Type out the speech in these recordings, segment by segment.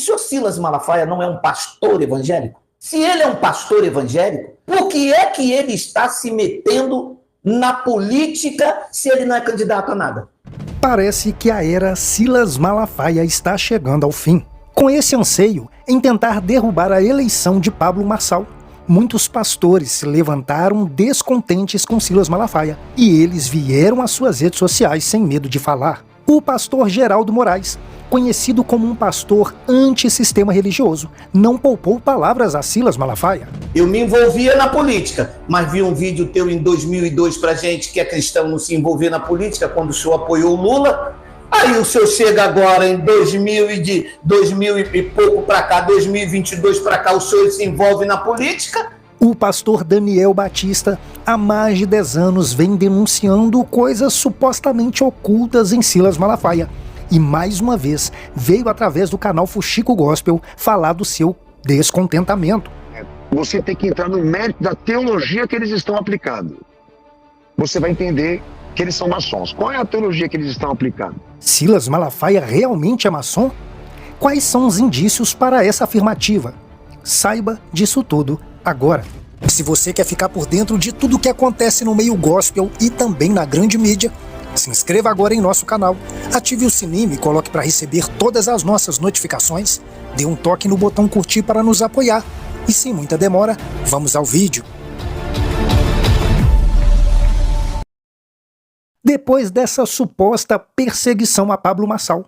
O senhor Silas Malafaia não é um pastor evangélico? Se ele é um pastor evangélico, por que é que ele está se metendo na política se ele não é candidato a nada? Parece que a era Silas Malafaia está chegando ao fim. Com esse anseio em tentar derrubar a eleição de Pablo Marçal, muitos pastores se levantaram descontentes com Silas Malafaia e eles vieram às suas redes sociais sem medo de falar. O pastor Geraldo Moraes, conhecido como um pastor antissistema religioso, não poupou palavras a Silas Malafaia. Eu me envolvia na política, mas vi um vídeo teu em 2002 pra gente que é cristão não se envolver na política quando o senhor apoiou o Lula. Aí o senhor chega agora em 2000 e pouco pra cá, 2022 pra cá, o senhor se envolve na política? O pastor Daniel Batista, há mais de 10 anos, vem denunciando coisas supostamente ocultas em Silas Malafaia. E mais uma vez, veio através do canal Fuxico Gospel falar do seu descontentamento. Você tem que entrar no mérito da teologia que eles estão aplicando. Você vai entender que eles são maçons. Qual é a teologia que eles estão aplicando? Silas Malafaia realmente é maçom? Quais são os indícios para essa afirmativa? Saiba disso tudo agora. Se você quer ficar por dentro de tudo o que acontece no meio gospel e também na grande mídia, se inscreva agora em nosso canal, ative o sininho e coloque para receber todas as nossas notificações, dê um toque no botão curtir para nos apoiar e sem muita demora, vamos ao vídeo. Depois dessa suposta perseguição a Pablo Marçal,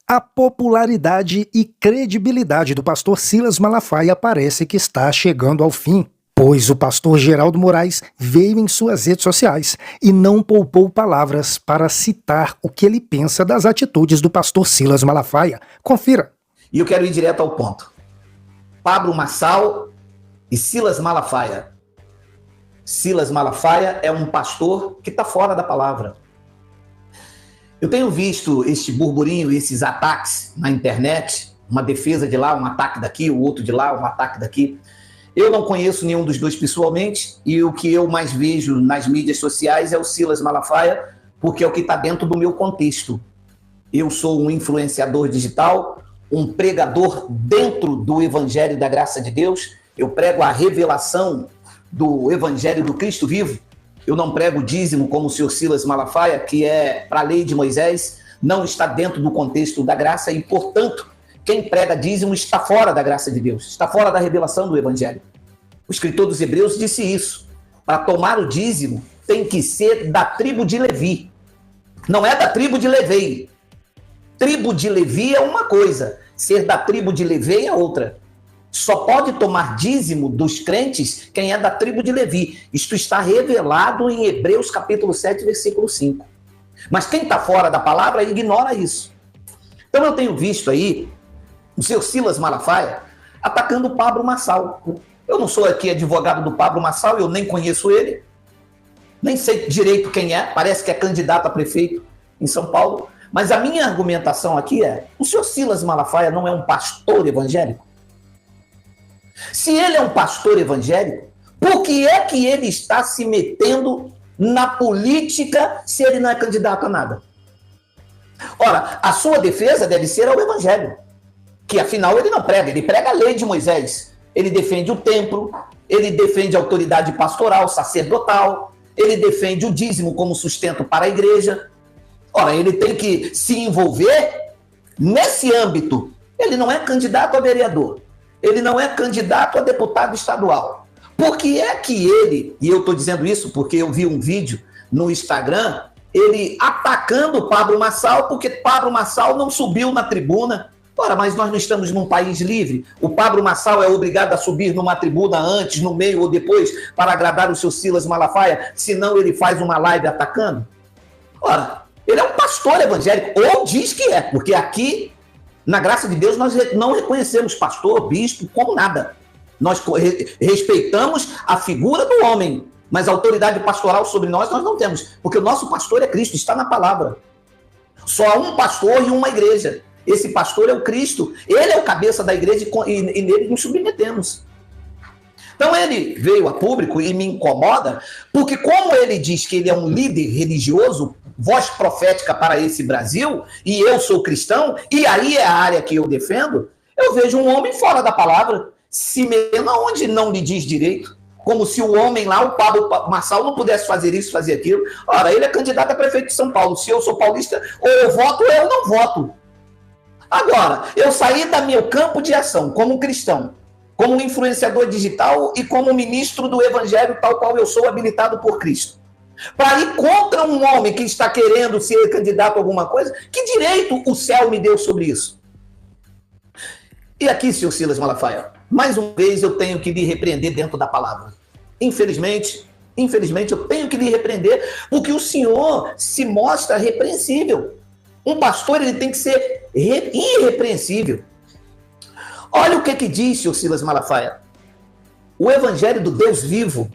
a popularidade e credibilidade do pastor Silas Malafaia parece que está chegando ao fim, pois o pastor Geraldo Moraes veio em suas redes sociais e não poupou palavras para citar o que ele pensa das atitudes do pastor Silas Malafaia. Confira. E eu quero ir direto ao ponto. Pablo Marçal e Silas Malafaia. Silas Malafaia é um pastor que está fora da palavra. Eu tenho visto este burburinho, esses ataques na internet, uma defesa de lá, um ataque daqui, o outro de lá, um ataque daqui. Eu não conheço nenhum dos dois pessoalmente e o que eu mais vejo nas mídias sociais é o Silas Malafaia, porque é o que está dentro do meu contexto. Eu sou um influenciador digital, um pregador dentro do Evangelho da Graça de Deus. Eu prego a revelação do Evangelho do Cristo vivo. Eu não prego dízimo como o senhor Silas Malafaia, que é para a lei de Moisés, não está dentro do contexto da graça e, portanto, quem prega dízimo está fora da graça de Deus, está fora da revelação do Evangelho. O escritor dos Hebreus disse isso. Para tomar o dízimo, tem que ser da tribo de Levi. Não é da tribo de Levei. Tribo de Levi é uma coisa, ser da tribo de Levei é outra. Só pode tomar dízimo dos crentes quem é da tribo de Levi. Isto está revelado em Hebreus capítulo 7, versículo 5. Mas quem está fora da palavra ignora isso. Então eu tenho visto aí o seu Silas Malafaia atacando o Pablo Marçal. Eu não sou aqui advogado do Pablo Marçal, eu nem conheço ele, nem sei direito quem é, parece que é candidato a prefeito em São Paulo. Mas a minha argumentação aqui é, o senhor Silas Malafaia não é um pastor evangélico? Se ele é um pastor evangélico, por que é que ele está se metendo na política se ele não é candidato a nada? Ora, a sua defesa deve ser ao evangelho, que afinal ele não prega, ele prega a lei de Moisés. Ele defende o templo, ele defende a autoridade pastoral, sacerdotal, ele defende o dízimo como sustento para a igreja. Ora, ele tem que se envolver nesse âmbito. Ele não é candidato a vereador. Ele não é candidato a deputado estadual. Por que é que ele, e eu estou dizendo isso porque eu vi um vídeo no Instagram, ele atacando o Pablo Marçal, porque Pablo Marçal não subiu na tribuna. Ora, mas nós não estamos num país livre. O Pablo Marçal é obrigado a subir numa tribuna antes, no meio ou depois, para agradar o seu Silas Malafaia, senão ele faz uma live atacando? Ora, ele é um pastor evangélico, ou diz que é, porque aqui, na graça de Deus, nós não reconhecemos pastor, bispo, como nada. Nós respeitamos a figura do homem, mas a autoridade pastoral sobre nós não temos, porque o nosso pastor é Cristo, está na palavra. Só há um pastor e uma igreja. Esse pastor é o Cristo, ele é o cabeça da igreja e nele nos submetemos. Então ele veio a público e me incomoda, porque como ele diz que ele é um líder religioso, voz profética para esse Brasil, e eu sou cristão, e aí é a área que eu defendo, Eu vejo um homem fora da palavra, se metendo onde não lhe diz direito, como se o homem lá, o Pablo Marçal, não pudesse fazer isso, fazer aquilo. Ora, ele é candidato a prefeito de São Paulo. Se eu sou paulista, ou eu voto ou eu não voto. Agora, eu saí do meu campo de ação como cristão, como influenciador digital e como ministro do evangelho, tal qual eu sou habilitado por Cristo, para ir contra um homem que está querendo ser candidato a alguma coisa. Que direito o céu me deu sobre isso? E aqui, senhor Silas Malafaia, mais uma vez eu tenho que lhe repreender dentro da palavra. Infelizmente, eu tenho que lhe repreender, porque o senhor se mostra repreensível. Um pastor, ele tem que ser irrepreensível. Olha o que diz, senhor Silas Malafaia. O evangelho do Deus vivo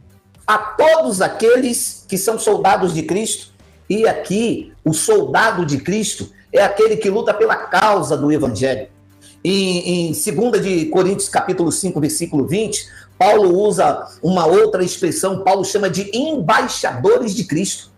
a todos aqueles que são soldados de Cristo. E aqui, o soldado de Cristo é aquele que luta pela causa do evangelho. Em 2 de Coríntios, capítulo 5, versículo 20, Paulo usa uma outra expressão. Paulo chama de embaixadores de Cristo.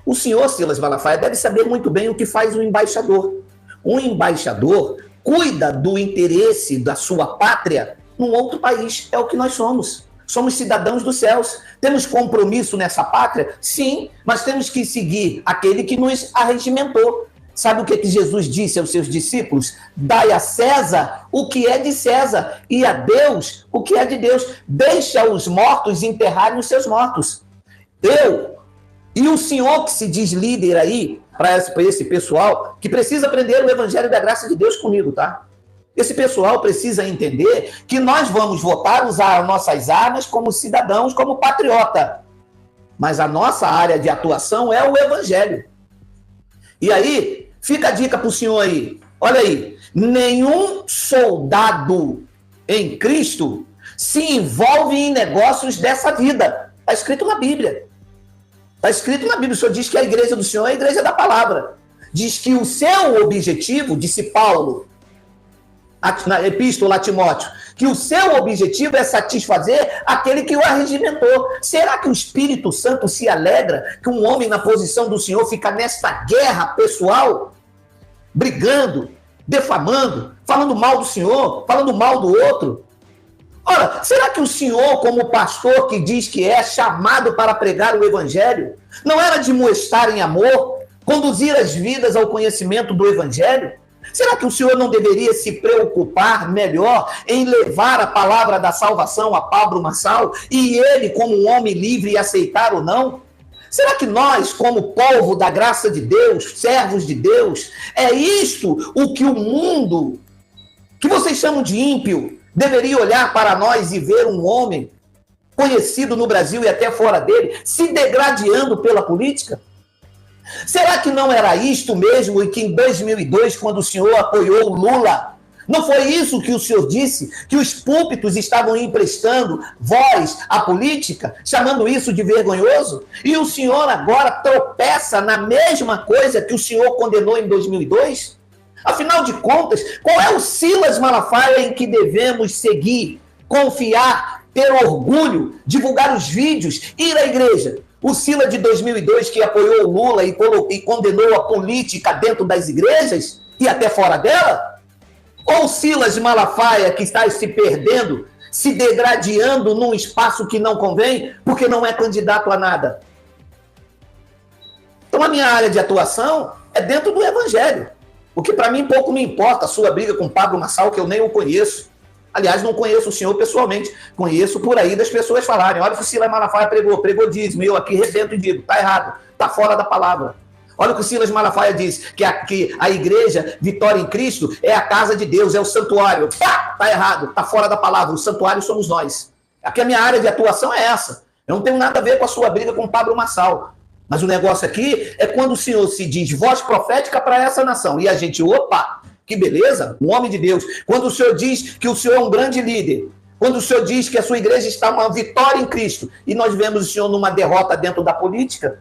O senhor Silas Malafaia deve saber muito bem o que faz um embaixador. Um embaixador cuida do interesse da sua pátria num outro país. É o que nós somos. Somos cidadãos dos céus. Temos compromisso nessa pátria? Sim, mas temos que seguir aquele que nos arregimentou. Sabe o que Jesus disse aos seus discípulos? Dai a César o que é de César e a Deus o que é de Deus. Deixa os mortos enterrarem os seus mortos. Eu e o senhor que se diz líder aí, para esse pessoal, que precisa aprender o evangelho da graça de Deus comigo, tá? Esse pessoal precisa entender que nós vamos votar, usar nossas armas como cidadãos, como patriota. Mas a nossa área de atuação é o evangelho. E aí, fica a dica para o senhor aí. Olha aí, nenhum soldado em Cristo se envolve em negócios dessa vida. Está escrito na Bíblia. Está escrito na Bíblia. O senhor diz que a igreja do senhor é a igreja da palavra. Diz que o seu objetivo, disse Paulo, na epístola a Timóteo, que o seu objetivo é satisfazer aquele que o arregimentou. Será que o Espírito Santo se alegra que um homem na posição do Senhor fica nessa guerra pessoal, brigando, defamando, falando mal do Senhor, falando mal do outro? Ora, será que o senhor, como pastor que diz que é chamado para pregar o evangelho, não era de mostrar em amor, conduzir as vidas ao conhecimento do evangelho? Será que o senhor não deveria se preocupar melhor em levar a palavra da salvação a Pablo Marçal e ele, como um homem livre, aceitar ou não? Será que nós, como povo da graça de Deus, servos de Deus, é isto o que o mundo, que vocês chamam de ímpio, deveria olhar para nós e ver um homem conhecido no Brasil e até fora dele, se degradando pela política? Será que não era isto mesmo e que em 2002, quando o senhor apoiou o Lula, não foi isso que o senhor disse? Que os púlpitos estavam emprestando voz à política, chamando isso de vergonhoso? E o senhor agora tropeça na mesma coisa que o senhor condenou em 2002? Afinal de contas, qual é o Silas Malafaia em que devemos seguir, confiar, ter orgulho, divulgar os vídeos, ir à igreja? O Silas de 2002 que apoiou o Lula e condenou a política dentro das igrejas e até fora dela? Ou o Silas Malafaia que está se perdendo, se degradando num espaço que não convém, porque não é candidato a nada? Então a minha área de atuação é dentro do evangelho. O que para mim pouco me importa a sua briga com Pablo Marçal, que eu nem o conheço. Aliás, não conheço o senhor pessoalmente. Conheço por aí das pessoas falarem. Olha o que o Silas Malafaia pregou dízimo. Eu aqui rebento e digo, está errado, está fora da palavra. Olha o que o Silas Malafaia diz, que a igreja Vitória em Cristo é a casa de Deus, é o santuário. Está errado, está fora da palavra. O santuário somos nós. Aqui a minha área de atuação é essa. Eu não tenho nada a ver com a sua briga com Pablo Marçal. Mas o negócio aqui é quando o senhor se diz voz profética para essa nação. E a gente, opa, que beleza, um homem de Deus. Quando o senhor diz que o senhor é um grande líder. Quando o senhor diz que a sua igreja está uma vitória em Cristo. E nós vemos o senhor numa derrota dentro da política.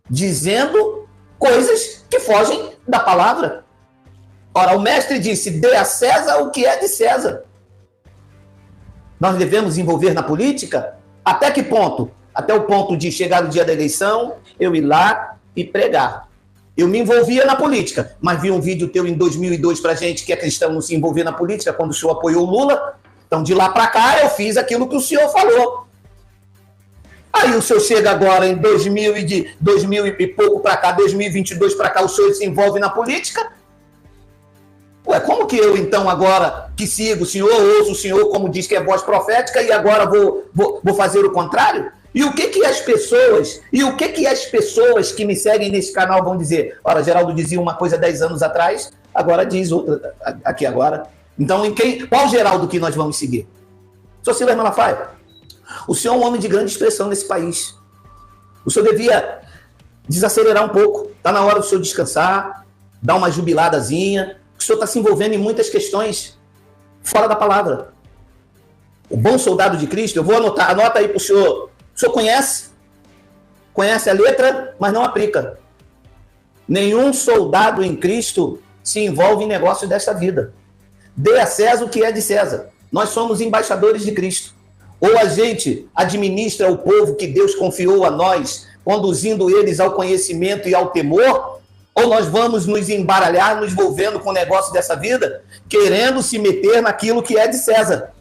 Dizendo coisas que fogem da palavra. Ora, o mestre disse, dê a César o que é de César. Nós devemos envolver na política? Até que ponto? Até o ponto de chegar no dia da eleição, eu ir lá e pregar. Eu me envolvia na política, mas vi um vídeo teu em 2002 pra gente que é cristão não se envolver na política, quando o senhor apoiou o Lula. Então, de lá pra cá, eu fiz aquilo que o senhor falou. Aí o senhor chega agora em 2000 e pouco pra cá, 2022 pra cá, o senhor se envolve na política? Ué, como que eu, então, agora, que sigo o senhor, ouço o senhor, como diz que é voz profética, e agora vou fazer o contrário? E o que as pessoas que me seguem nesse canal vão dizer? Ora, Geraldo dizia uma coisa 10 anos atrás, agora diz outra aqui agora. Então, qual Geraldo que nós vamos seguir? Sr. Silas Malafaia, o senhor é um homem de grande expressão nesse país. O senhor devia desacelerar um pouco. Está na hora do senhor descansar, dar uma jubiladazinha. O senhor está se envolvendo em muitas questões fora da palavra. O bom soldado de Cristo, eu vou anotar, anota aí para o senhor. O senhor conhece a letra, mas não aplica. Nenhum soldado em Cristo se envolve em negócios desta vida. Dê a César o que é de César. Nós somos embaixadores de Cristo. Ou a gente administra o povo que Deus confiou a nós, conduzindo eles ao conhecimento e ao temor, ou nós vamos nos embaralhar, nos envolvendo com o negócio dessa vida, querendo se meter naquilo que é de César,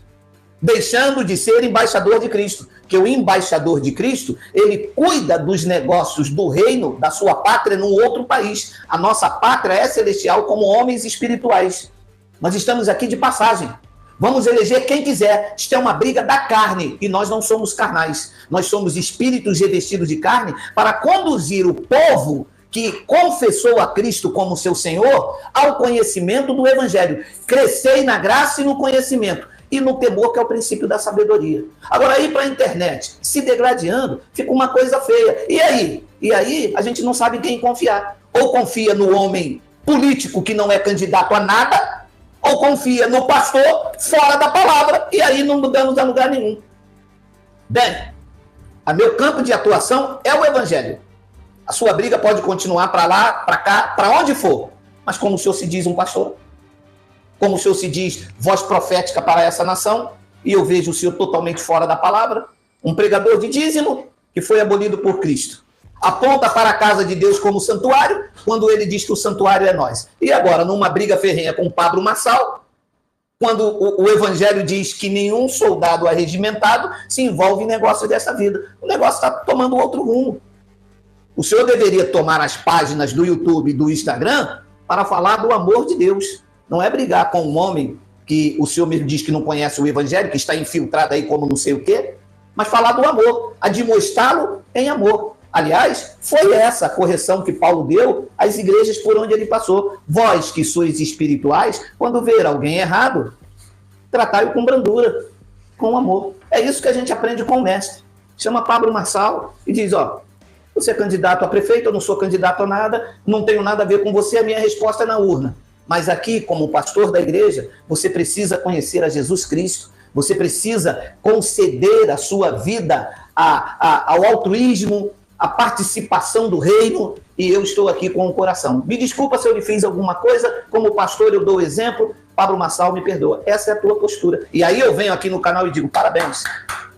deixando de ser embaixador de Cristo. Porque o embaixador de Cristo, ele cuida dos negócios do reino, da sua pátria, num outro país. A nossa pátria é celestial como homens espirituais. Nós estamos aqui de passagem. Vamos eleger quem quiser. Isto é uma briga da carne e nós não somos carnais. Nós somos espíritos revestidos de carne para conduzir o povo que confessou a Cristo como seu Senhor ao conhecimento do Evangelho. Crescei na graça e no conhecimento e no temor, que é o princípio da sabedoria. Agora, ir para a internet, se degradando, fica uma coisa feia. E aí? E aí, a gente não sabe em quem confiar. Ou confia no homem político que não é candidato a nada, ou confia no pastor fora da palavra, e aí não mudamos a lugar nenhum. Bem, o meu campo de atuação é o Evangelho. A sua briga pode continuar para lá, para cá, para onde for. Mas como o senhor se diz um pastor, como o senhor se diz voz profética para essa nação, e eu vejo o senhor totalmente fora da palavra, um pregador de dízimo que foi abolido por Cristo. Aponta para a casa de Deus como santuário, quando ele diz que o santuário é nós. E agora, numa briga ferrenha com o Pablo Marçal, quando o Evangelho diz que nenhum soldado arregimentado se envolve em negócio dessa vida. O negócio está tomando outro rumo. O senhor deveria tomar as páginas do YouTube e do Instagram para falar do amor de Deus. Não é brigar com um homem que o senhor mesmo diz que não conhece o Evangelho, que está infiltrado aí como não sei o quê, mas falar do amor, admoestá-lo em amor. Aliás, foi essa a correção que Paulo deu às igrejas por onde ele passou. Vós que sois espirituais, quando ver alguém errado, tratai-o com brandura, com amor. É isso que a gente aprende com o mestre. Chama Pablo Marçal e diz, ó, você é candidato a prefeito, eu não sou candidato a nada, não tenho nada a ver com você, a minha resposta é na urna. Mas aqui, como pastor da igreja, você precisa conhecer a Jesus Cristo, você precisa conceder a sua vida ao altruísmo, à participação do reino, e eu estou aqui com o coração. Me desculpa se eu lhe fiz alguma coisa, como pastor eu dou o exemplo, Pablo Marçal me perdoa. Essa é a tua postura. E aí eu venho aqui no canal e digo, parabéns,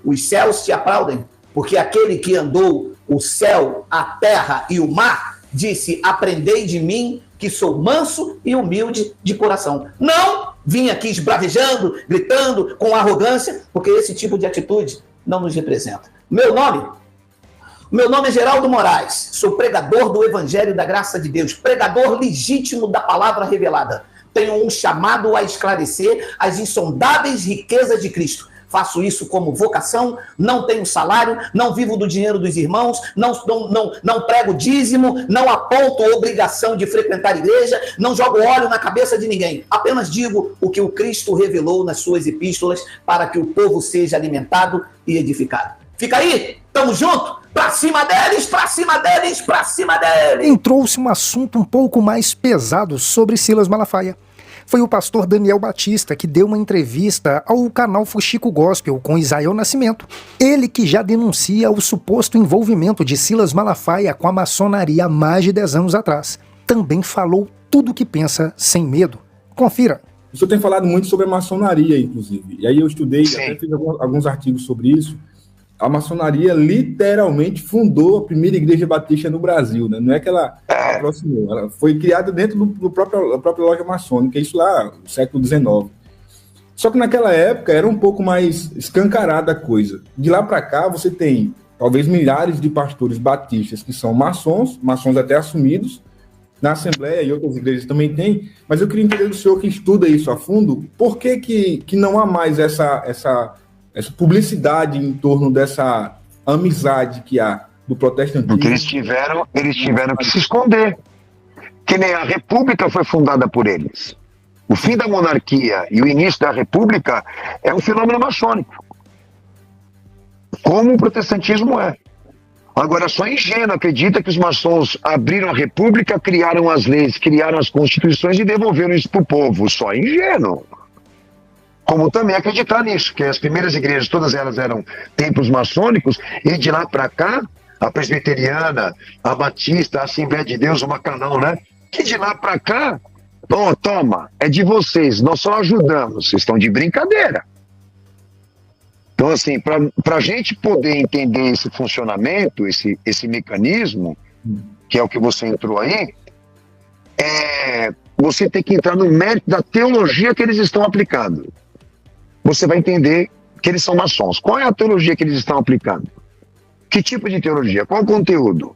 os céus te aplaudem, porque aquele que andou o céu, a terra e o mar, disse, aprendei de mim, que sou manso e humilde de coração. Não vim aqui esbravejando, gritando, com arrogância, porque esse tipo de atitude não nos representa. Meu nome é Geraldo Moraes, sou pregador do Evangelho da Graça de Deus, pregador legítimo da palavra revelada. Tenho um chamado a esclarecer as insondáveis riquezas de Cristo. Faço isso como vocação, não tenho salário, não vivo do dinheiro dos irmãos, não prego dízimo, não aponto obrigação de frequentar a igreja, não jogo óleo na cabeça de ninguém. Apenas digo o que o Cristo revelou nas suas epístolas para que o povo seja alimentado e edificado. Fica aí, tamo junto, pra cima deles, pra cima deles, pra cima deles. Entrou-se um assunto um pouco mais pesado sobre Silas Malafaia. Foi o pastor Daniel Batista que deu uma entrevista ao canal Fuxico Gospel com Israel Nascimento. Ele que já denuncia o suposto envolvimento de Silas Malafaia com a maçonaria há mais de 10 anos atrás. Também falou tudo o que pensa sem medo. Confira. O senhor tem falado muito sobre a maçonaria, inclusive. E aí eu estudei, até fiz alguns artigos sobre isso. a maçonaria literalmente fundou a primeira igreja batista no Brasil, né? Não é que ela aproximou, ela foi criada dentro da própria loja maçônica, isso lá no século XIX. Só que naquela época era um pouco mais escancarada a coisa. De lá para cá você tem talvez milhares de pastores batistas que são maçons até assumidos, na Assembleia e outras igrejas também tem, mas eu queria entender do senhor que estuda isso a fundo, por que não há mais essa publicidade em torno dessa amizade que há do protestantismo? Porque eles tiveram que se esconder. Que nem a República foi fundada por eles. O fim da monarquia e o início da República é um fenômeno maçônico. Como o protestantismo é. Agora, só ingênuo acredita que os maçons abriram a República, criaram as leis, criaram as constituições e devolveram isso para o povo. Só ingênuo. Como também acreditar nisso, que as primeiras igrejas, todas elas eram templos maçônicos, e de lá para cá, a presbiteriana, a batista, a Assembleia de Deus, o Macanão, né? Que de lá para cá, toma, é de vocês, nós só ajudamos, vocês estão de brincadeira. Então, assim, para a gente poder entender esse funcionamento, esse mecanismo, que é o que você entrou aí, você tem que entrar no mérito da teologia que eles estão aplicando. Você vai entender que eles são maçons. Qual é a teologia que eles estão aplicando? Que tipo de teologia? Qual o conteúdo?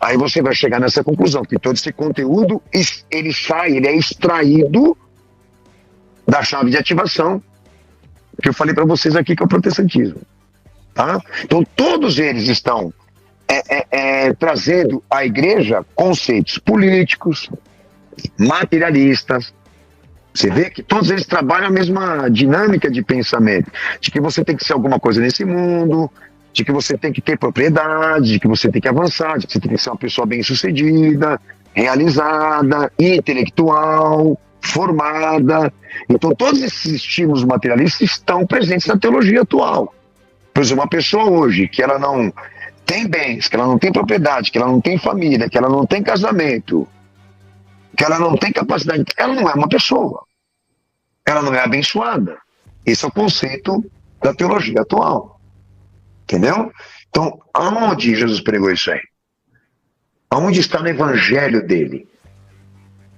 Aí você vai chegar nessa conclusão, que todo esse conteúdo, ele é extraído da chave de ativação, que eu falei para vocês aqui, que é o protestantismo. Tá? Então, todos eles estão trazendo à igreja conceitos políticos, materialistas. Você vê que todos eles trabalham a mesma dinâmica de pensamento, de que você tem que ser alguma coisa nesse mundo, de que você tem que ter propriedade, de que você tem que avançar, de que você tem que ser uma pessoa bem-sucedida, realizada, intelectual, formada. Então, todos esses estímulos materialistas estão presentes na teologia atual. Por exemplo, uma pessoa hoje que ela não tem bens, que ela não tem propriedade, que ela não tem família, que ela não tem casamento, que ela não tem capacidade, ela não é uma pessoa. Ela não é abençoada. Esse é o conceito da teologia atual. Entendeu? Então, aonde Jesus pregou isso aí? Aonde está no evangelho dele?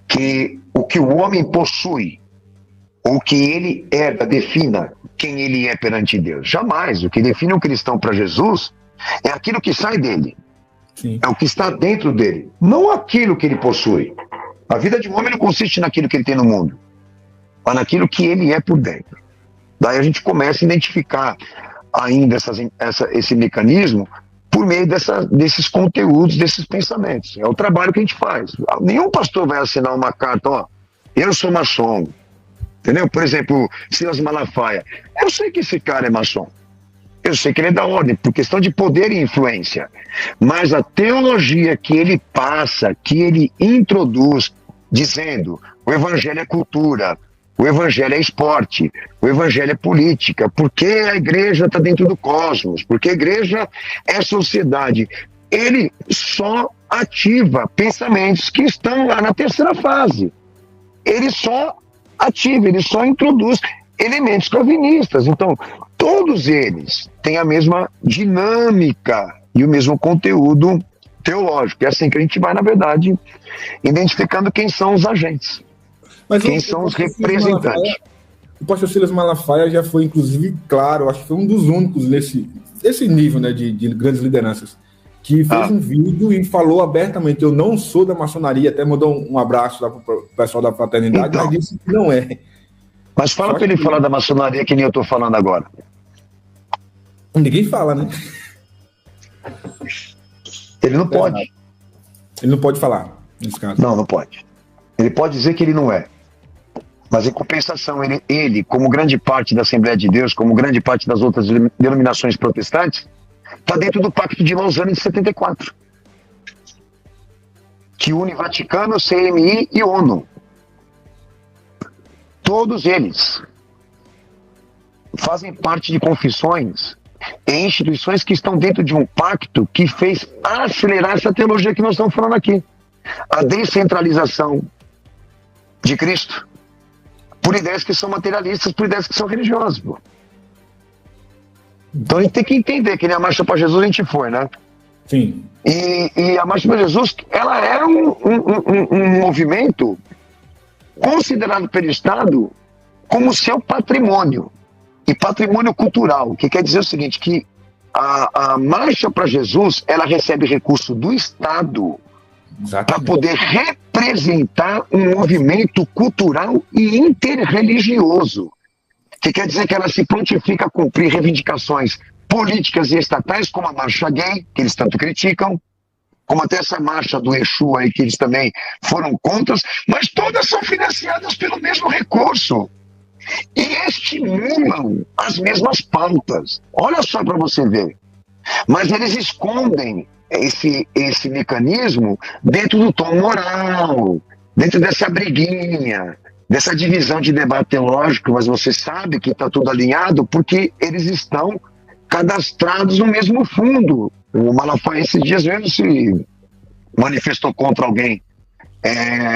Que o que o homem possui, ou que ele herda, defina quem ele é perante Deus. Jamais. O que define um cristão para Jesus é aquilo que sai dele. Sim. É o que está dentro dele. Não aquilo que ele possui. A vida de um homem não consiste naquilo que ele tem no mundo, mas naquilo que ele é por dentro. Daí a gente começa a identificar ainda esse mecanismo por meio desses conteúdos, desses pensamentos. É o trabalho que a gente faz. Nenhum pastor vai assinar uma carta, ó, eu sou maçom. Entendeu? Por exemplo, Silas Malafaia. Eu sei que esse cara é maçom. Eu sei que ele é da ordem, por questão de poder e influência. Mas a teologia que ele passa, que ele introduz, dizendo o evangelho é cultura, o evangelho é esporte, o evangelho é política, porque a igreja está dentro do cosmos, porque a igreja é sociedade. Ele só ativa pensamentos que estão lá na terceira fase. Ele só ativa, ele só introduz elementos calvinistas. Então, todos eles têm a mesma dinâmica e o mesmo conteúdo teológico. É assim que a gente vai, na verdade, identificando quem são os agentes. Mas quem são os representantes. O pastor Silas Malafaia já foi, inclusive, claro, acho que foi um dos únicos nesse nível, né, de grandes lideranças, que fez um vídeo e falou abertamente, eu não sou da maçonaria, até mandou um abraço lá para o pessoal da fraternidade, então, mas disse que não é. Mas fala para ele falar da maçonaria que nem eu estou falando agora. Ninguém fala, né? Ele não pode. Ele não pode falar, nesse caso. Não pode. Ele pode dizer que ele não é. Mas em compensação, ele, como grande parte da Assembleia de Deus, como grande parte das outras denominações protestantes, está dentro do Pacto de Lausanne de 74, que une Vaticano, CMI e ONU. Todos eles fazem parte de confissões e instituições que estão dentro de um pacto que fez acelerar essa teologia que nós estamos falando aqui. A descentralização de Cristo, por ideias que são materialistas, por ideias que são religiosas. Então a gente tem que entender que nem a Marcha para Jesus a gente foi, né? Sim. E a Marcha para Jesus, ela era um movimento considerado pelo Estado como seu patrimônio, e patrimônio cultural, que quer dizer o seguinte, que a Marcha para Jesus, ela recebe recurso do Estado para poder representar um movimento cultural e interreligioso, que quer dizer que ela se prontifica a cumprir reivindicações políticas e estatais, como a marcha gay, que eles tanto criticam, como até essa marcha do Exu aí, que eles também foram contra, mas todas são financiadas pelo mesmo recurso e estimulam as mesmas pautas. Olha só para você ver. Mas eles escondem esse mecanismo dentro do tom moral, dentro dessa briguinha, dessa divisão de debate teológico, mas você sabe que está tudo alinhado porque eles estão cadastrados no mesmo fundo. O Malafaia esses dias mesmo se manifestou contra alguém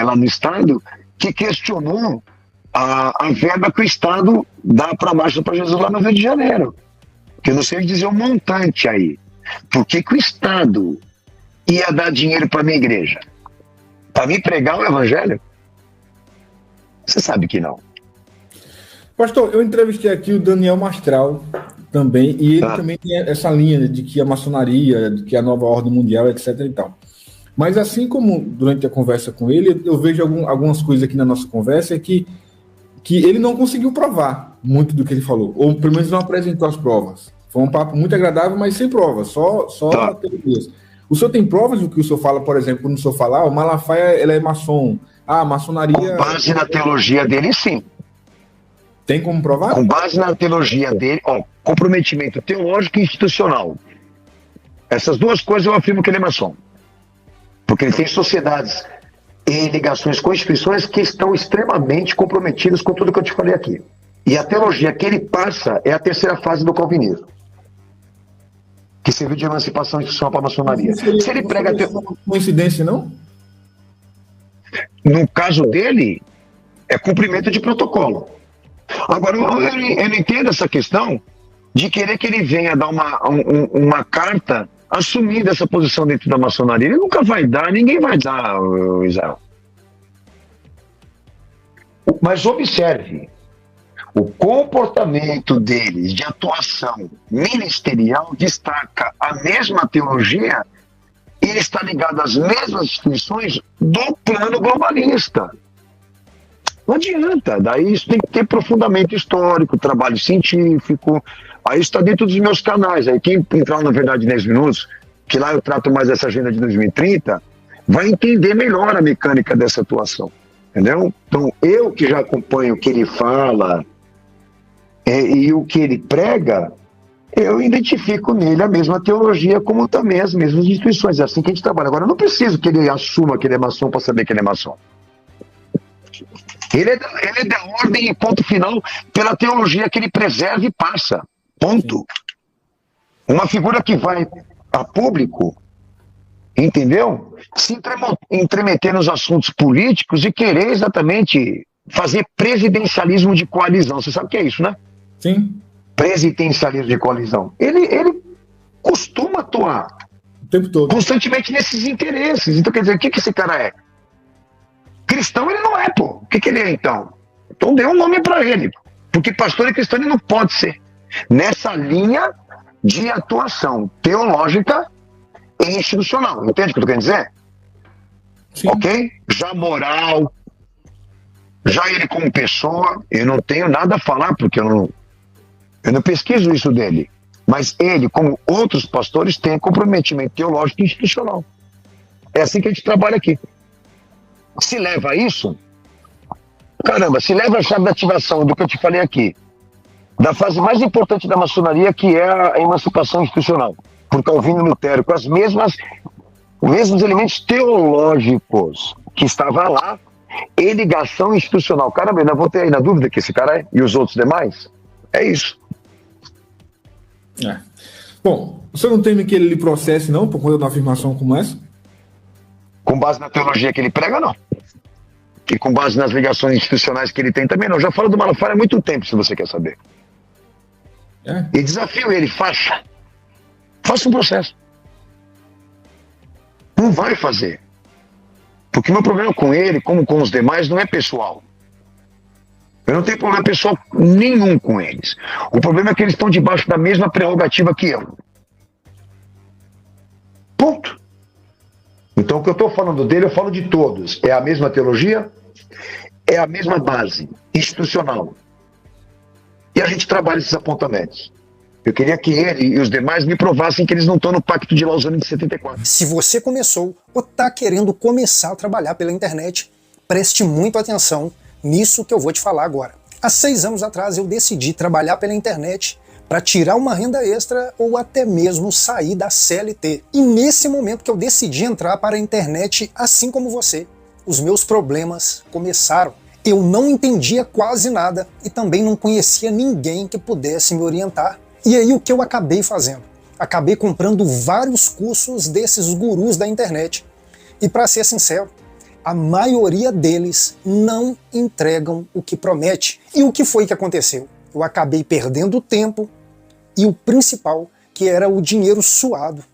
lá no Estado que questionou a verba que o Estado dá para a Marcha para Jesus lá no Rio de Janeiro. Que eu não sei dizer o montante aí. Por que o Estado ia dar dinheiro para a minha igreja? Para me pregar o Evangelho? Você sabe que não. Pastor, eu entrevistei aqui o Daniel Mastral também, e ele também tem essa linha de que a maçonaria, de que a nova ordem mundial, etc. e tal. Mas assim como durante a conversa com ele, eu vejo algumas coisas aqui na nossa conversa que ele não conseguiu provar muito do que ele falou, ou pelo menos não apresentou as provas. Foi um papo muito agradável, mas sem provas, só teorias. O senhor tem provas do que o senhor fala, por exemplo, quando o senhor fala, o Malafaia ela é maçom, a maçonaria... Com base na teologia dele, sim. Tem como provar? Com base na teologia dele, comprometimento teológico e institucional. Essas duas coisas eu afirmo que ele é maçom. Porque ele tem sociedades e ligações com instituições que estão extremamente comprometidas com tudo que eu te falei aqui. E a teologia que ele passa é a terceira fase do calvinismo, que serviu de emancipação institucional para a maçonaria. Se ele prega... Coincidência, não? No caso dele, é cumprimento de protocolo. Agora, eu não entendo essa questão de querer que ele venha dar uma carta assumindo essa posição dentro da maçonaria. Ele nunca vai dar, ninguém vai dar, Israel. Mas observe, o comportamento deles de atuação ministerial destaca a mesma teologia e está ligado às mesmas instituições do plano globalista. Não adianta, daí isso tem que ter aprofundamento histórico, trabalho científico, aí está dentro dos meus canais, aí quem entrar na Verdade 10 Minutos, que lá eu trato mais dessa agenda de 2030, vai entender melhor a mecânica dessa atuação, entendeu? Então, eu que já acompanho o que ele fala e o que ele prega, eu identifico nele a mesma teologia, como também as mesmas instituições, é assim que a gente trabalha. Agora, eu não preciso que ele assuma que ele é maçom para saber que ele é maçom. Ele é da ordem e ponto final pela teologia que ele preserva e passa. Ponto. Uma figura que vai a público, entendeu? Se entremeter nos assuntos políticos e querer exatamente fazer presidencialismo de coalizão. Você sabe o que é isso, né? Sim. Presidencialismo de coalizão. Ele costuma atuar o tempo todo, constantemente nesses interesses. Então, quer dizer, o que esse cara é? Cristão ele não é, pô. O que ele é, então? Então dê um nome para ele. Porque pastor e cristão ele não pode ser. Nessa linha de atuação teológica e institucional. Entende o que eu tô querendo dizer? Sim. Ok? Já moral, já ele como pessoa, eu não tenho nada a falar, porque eu não pesquiso isso dele. Mas ele, como outros pastores, tem comprometimento teológico e institucional. É assim que a gente trabalha aqui. Se leva a isso, caramba, se leva a chave da ativação do que eu te falei aqui, da fase mais importante da maçonaria, que é a emancipação institucional, por Calvino e Lutero, com os mesmos elementos teológicos que estavam lá, e ligação institucional. Caramba, eu ainda vou ter aí na dúvida que esse cara é, e os outros demais. É isso. Bom, o senhor não teme que ele lhe processe, não, por conta de uma afirmação como essa? Com base na teologia que ele prega, não. E com base nas ligações institucionais que ele tem também, não. Já falo do Malafaia há muito tempo, se você quer saber. E desafio ele, faça um processo. Não vai fazer. Porque o meu problema com ele, como com os demais, não é pessoal. Eu não tenho problema pessoal nenhum com eles. O problema é que eles estão debaixo da mesma prerrogativa que eu. Ponto. Então o que eu estou falando dele, eu falo de todos. É a mesma teologia, é a mesma base institucional. E a gente trabalha esses apontamentos. Eu queria que ele e os demais me provassem que eles não estão no Pacto de Lausanne de 74. Se você começou ou está querendo começar a trabalhar pela internet, preste muito atenção nisso que eu vou te falar agora. Há 6 anos atrás eu decidi trabalhar pela internet para tirar uma renda extra ou até mesmo sair da CLT. E nesse momento que eu decidi entrar para a internet, assim como você, os meus problemas começaram. Eu não entendia quase nada e também não conhecia ninguém que pudesse me orientar. E aí o que eu acabei fazendo? Acabei comprando vários cursos desses gurus da internet. E para ser sincero, a maioria deles não entregam o que promete. E o que foi que aconteceu? Eu acabei perdendo tempo e o principal, que era o dinheiro suado,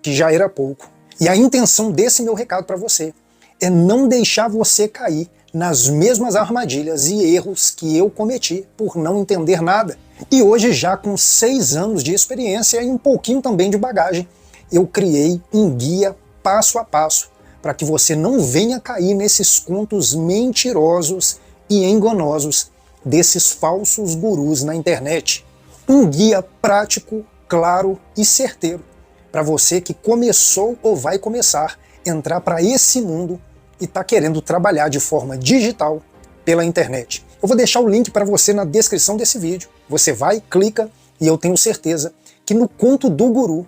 que já era pouco. E a intenção desse meu recado para você é não deixar você cair nas mesmas armadilhas e erros que eu cometi por não entender nada. E hoje, já com 6 anos de experiência e um pouquinho também de bagagem, eu criei um guia passo a passo para que você não venha cair nesses contos mentirosos e enganosos desses falsos gurus na internet. Um guia prático, claro e certeiro para você que começou ou vai começar a entrar para esse mundo e está querendo trabalhar de forma digital pela internet. Eu vou deixar o link para você na descrição desse vídeo. Você vai, clica e eu tenho certeza que no conto do guru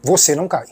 você não cai.